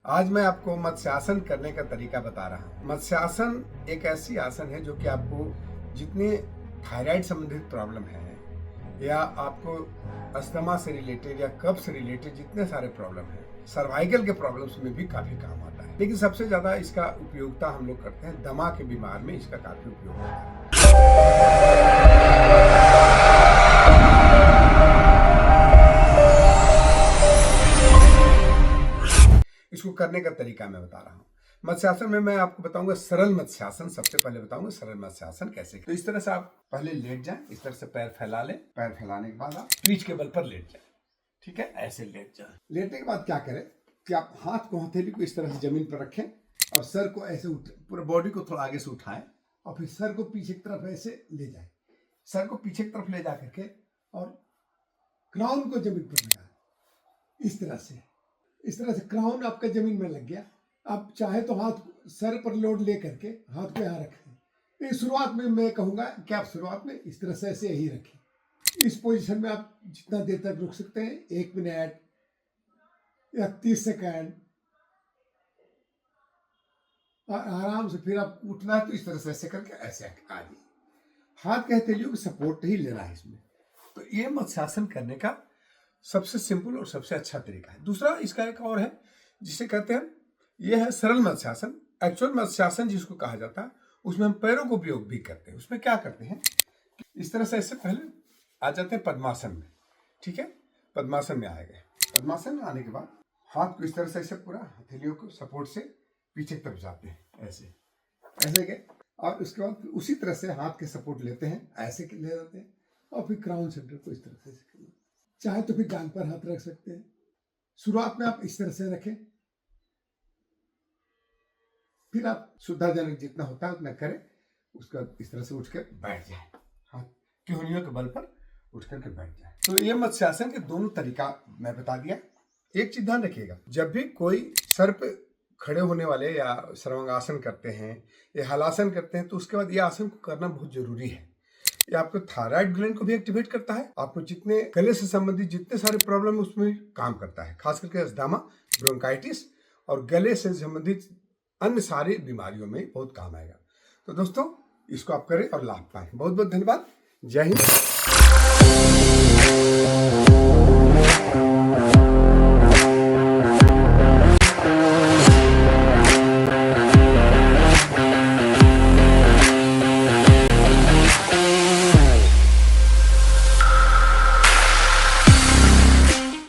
आज मैं आपको मत्स्यासन करने का तरीका बता रहा हूँ। मत्स्यासन एक ऐसी आसन है जो कि आपको जितने थायराइड संबंधित प्रॉब्लम है या आपको अस्थमा से रिलेटेड या कब्ज से रिलेटेड जितने सारे प्रॉब्लम है, सर्वाइकल के प्रॉब्लम्स में भी काफी काम आता है। लेकिन सबसे ज्यादा इसका उपयोगिता हम लोग करते हैं दमा के बीमार में, इसका काफी उपयोग होता है। इसको करने का तरीका मैं बता रहा हूँ। मत्स्यासन में मैं आपको बताऊंगा सरल मत्स्यासन। सबसे पहले बताऊंगा सरल मत्स्यासन कैसे। तो इस तरह से आप पहले लेट जाएं, इस तरह से पैर फैला लें। पैर फैलाने के बाद आप पीठ के बल पर लेट जाएं, ठीक है, ऐसे लेट जाएं। लेटने के बाद क्या करें कि आप हाथ को, हथेली को इस तरह से जमीन पर रखें और सर को ऐसे पूरा बॉडी को थोड़ा आगे से उठाएं और फिर सर को पीछे की तरफ ऐसे ले जाएं। सर को पीछे की तरफ ले जा करके और क्राउन को जमीन पर लगाएं इस तरह से। इस तरह से क्राउन आपका जमीन में लग गया। आप चाहे तो हाथ सर पर लोड ले करके हाथ को यहाँ रखें। इस शुरुआत में मैं कहूँगा कि आप शुरुआत में इस तरह से ऐसे यही रखें। इस पोजीशन में आप जितना देर तक रुक सकते हैं, 1 मिनट या 30 सेकंड, और आराम से फिर आप उठना है तो इस तरह से ऐसे करके ऐसे आगे हाथ के हथेलियों की सपोर्ट ही लेना है इसमें। तो ये मत्स्यासन करने का सबसे सिंपल और सबसे अच्छा तरीका है। दूसरा इसका एक और है जिसे कहते हैं, यह है सरल मत्स्यासन। एक्चुअल मत्स्यासन जिसको कहा जाता है, उसमें हम पैरों को उपयोग भी करते हैं। उसमें क्या करते हैं, इस तरह से ऐसे पहले आ जाते हैं पद्मासन में, ठीक है, पद्मासन में आ गए। पद्मासन में आने के बाद हाथ को इस तरह से ऐसे पूरा हथेलियों को सपोर्ट से पीछे की तरफ जाते हैं, ऐसे ऐसे गए। और उसके बाद उसी तरह से हाथ के सपोर्ट लेते हैं, ऐसे ले जाते हैं और फिर क्राउन सेंटर को इस तरह से, चाहे तो फिर जांघ पर हाथ रख सकते हैं। शुरुआत में आप इस तरह से रखें, फिर आप सुविधाजनक जितना होता है उतना करें। उसका इस तरह से उठकर बैठ जाए, हाथ की उंगलियों के बल पर उठ करके बैठ जाए। तो ये मत्स्यासन के दोनों तरीका मैं बता दिया। एक चीज ध्यान रखिएगा, जब भी कोई सर पे खड़े होने वाले या सर्वांगासन करते हैं या हलासन करते हैं, तो उसके बाद ये आसन को करना बहुत जरूरी है। ये आपको थायराइड ग्लैंड को भी एक्टिवेट करता है। आपको जितने गले से संबंधित जितने सारे प्रॉब्लम है उसमें काम करता है, खास करके अस्थमा, ब्रोंकाइटिस और गले से संबंधित अन्य सारी बीमारियों में बहुत काम आएगा। तो दोस्तों, इसको आप करें और लाभ पाएं। बहुत बहुत धन्यवाद। जय हिंद।